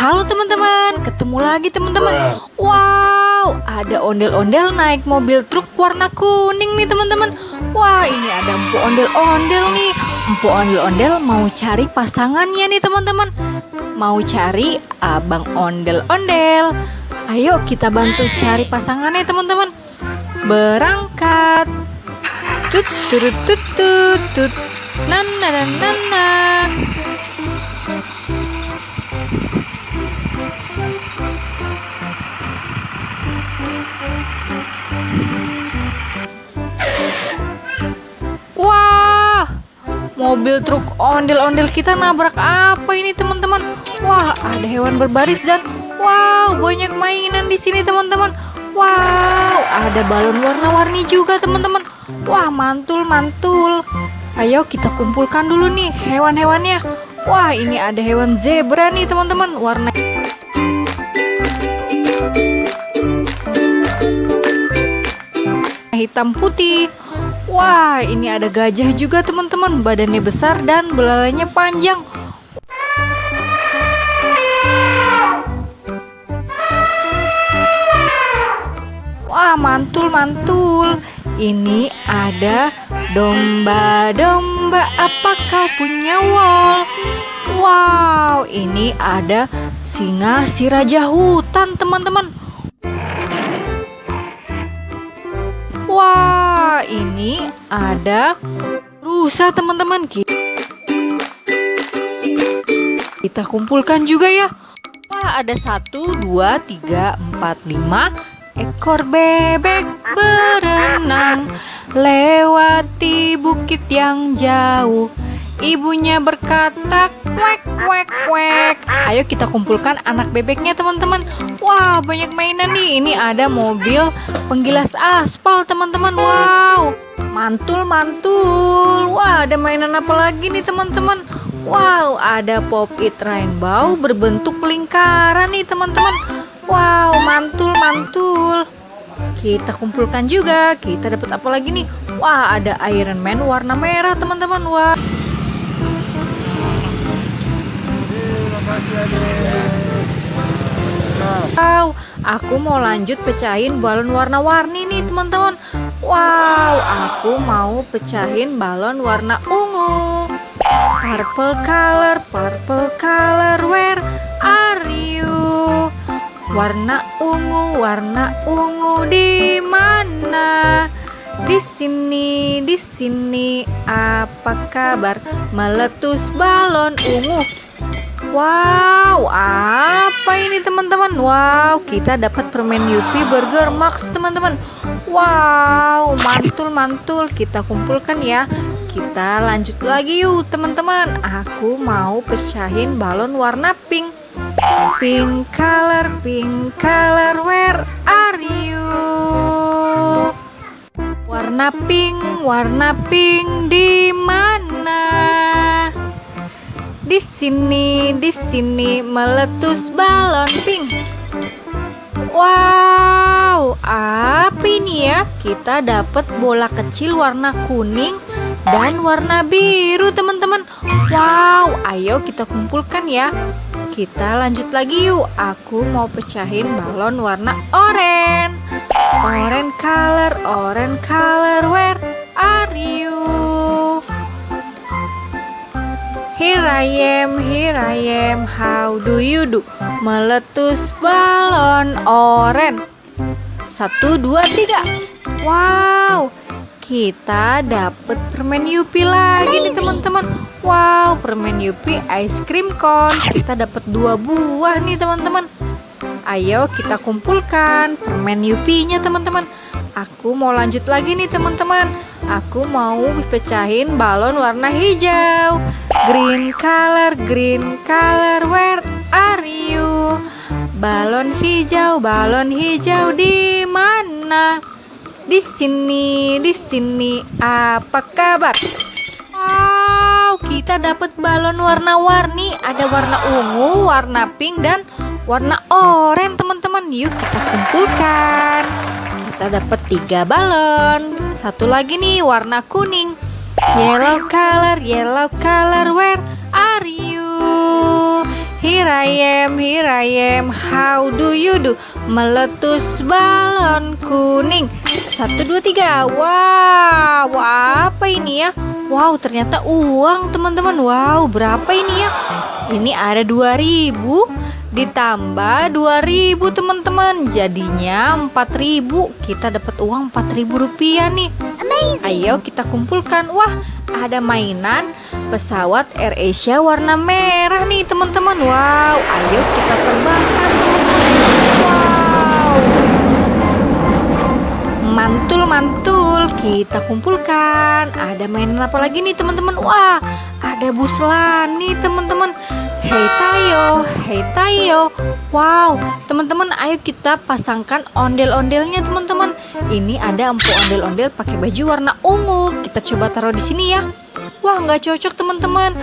Halo teman-teman, ketemu lagi teman-teman. Wow, ada ondel-ondel naik mobil truk warna kuning nih teman-teman. Wah, ini ada empu ondel-ondel nih. Empu ondel-ondel mau cari pasangannya nih teman-teman. Mau cari abang ondel-ondel. Ayo kita bantu cari pasangannya teman-teman. Berangkat. Tut turut tut tut tut. Nana nana. Wah, mobil truk ondel-ondel kita nabrak apa ini teman-teman? Wah, ada hewan berbaris dan wow, banyak mainan di sini teman-teman. Wow, ada balon warna-warni juga teman-teman. Wah, mantul-mantul. Ayo kita kumpulkan dulu nih hewan-hewannya. Wah, ini ada hewan zebra nih teman-teman, warna hitam putih. Wah, ini ada gajah juga teman-teman, badannya besar dan belalainya panjang. Wah, mantul-mantul. Ini ada domba-domba. Apa kau punya wol? Wow, ini ada singa si raja hutan teman-teman. Wah, ini ada rusa teman-teman. Kita kumpulkan juga ya. Wah, ada 1, 2, 3, 4, 5 ekor bebek berenang lewati bukit yang jauh. Ibunya berkata kwek kwek kwek. Ayo kita kumpulkan anak bebeknya teman-teman. Wah, banyak mainan nih. Ini ada mobil penggilas aspal teman-teman. Wow, mantul-mantul. Wah, ada mainan apa lagi nih teman-teman? Wow, ada pop it rainbow berbentuk lingkaran nih teman-teman. Wow, mantul-mantul. Kita kumpulkan juga. Kita dapat apa lagi nih? Wah, ada Iron Man warna merah teman-teman. Wah. Wow, aku mau lanjut pecahin balon warna-warni nih teman-teman. Wow, aku mau pecahin balon warna ungu. Purple color, where are you? Warna ungu di mana? Di sini, apa kabar? Meletus balon ungu. Wow, apa ini teman-teman? Wow, kita dapat permen Yupi Burger Max teman-teman. Wow, mantul-mantul. Kita kumpulkan ya. Kita lanjut lagi yuk teman-teman. Aku mau pecahin balon warna pink. Pink color, where are you? Warna pink di mana? Di sini meletus balon pink. Wow, apa ini ya? Kita dapat bola kecil warna kuning dan warna biru teman-teman. Wow, ayo kita kumpulkan ya. Kita lanjut lagi yuk. Aku mau pecahin balon warna oranye. Orange color, where are you? Here I am, how do you do? Meletus balon oranye. 1, 2, 3. Wow, kita dapat permen Yupi lagi nih teman-teman. Wow, permen Yupi ice cream cone. Kita dapat 2 buah nih teman-teman. Ayo kita kumpulkan permen Yupi-nya teman-teman. Aku mau lanjut lagi nih teman-teman. Aku mau pecahin balon warna hijau. Green color, where are you? Balon hijau di mana? Di sini, apa kabar? Wow, kita dapat balon warna-warni. Ada warna ungu, warna pink, dan warna oranye teman-teman. Yuk kita kumpulkan. Kita dapat 3 balon. Satu lagi nih warna kuning. Yellow color, where are you? here I am, how do you do? Meletus balon kuning. 1, 2, 3. Wow, apa ini ya? Wow, ternyata uang teman-teman. Wow, berapa ini ya? Ini ada 2.000 ditambah 2.000 teman-teman. Jadinya 4.000. Kita dapat uang 4.000 rupiah nih. Ayo kita kumpulkan. Wah, ada mainan pesawat AirAsia warna merah nih teman-teman. Wow, ayo kita terbangkan teman-teman. Wow, mantul-mantul kita kumpulkan. Ada mainan apa lagi nih teman-teman? Wah, ada buslan nih teman-teman. Hei Tayo. Wow, teman-teman, ayo kita pasangkan ondel-ondelnya teman-teman. Ini ada empu ondel-ondel pakai baju warna ungu. Kita coba taruh di sini ya. Wah, nggak cocok teman-teman.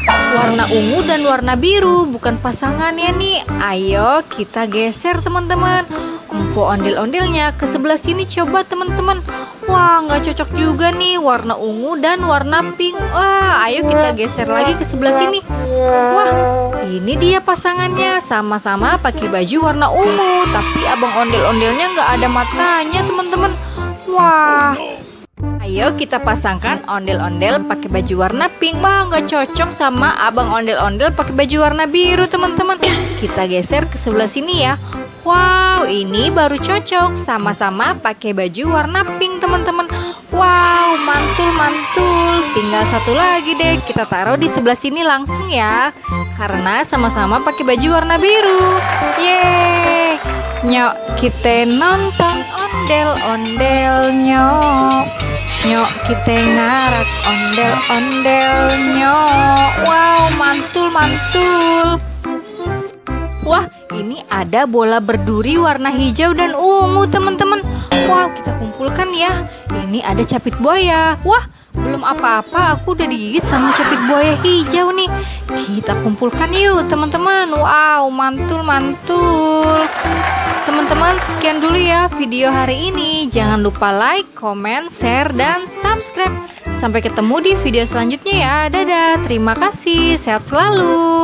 Warna ungu dan warna biru bukan pasangannya nih. Ayo kita geser teman-teman. Empu ondel-ondelnya ke sebelah sini coba teman-teman. Wah, nggak cocok juga nih warna ungu dan warna pink. Wah, ayo kita geser lagi ke sebelah sini. Wah, ini dia pasangannya, sama-sama pakai baju warna ungu, tapi abang ondel-ondelnya nggak ada matanya teman-teman. Wah, ayo kita pasangkan ondel-ondel pakai baju warna pink. Wah, nggak cocok sama abang ondel-ondel pakai baju warna biru teman-teman. Kita geser ke sebelah sini ya. Wow, ini baru cocok, sama-sama pakai baju warna pink teman-teman. Wow, mantul-mantul. Tinggal satu lagi deh, kita taruh di sebelah sini langsung ya, karena sama-sama pakai baju warna biru. Yeay, nyok kita nonton ondel-ondel nyok. Nyok kita ngarak ondel-ondel nyok. Wow, mantul-mantul. Wah, ini ada bola berduri warna hijau dan ungu teman-teman. Wow, kita kumpulkan ya. Ini ada capit buaya. Wah, belum apa-apa aku udah digigit sama capit buaya hijau nih. Kita kumpulkan yuk teman-teman. Wow, mantul-mantul. Teman-teman, sekian dulu ya video hari ini. Jangan lupa like, comment, share, dan subscribe. Sampai ketemu di video selanjutnya ya. Dadah, terima kasih, sehat selalu.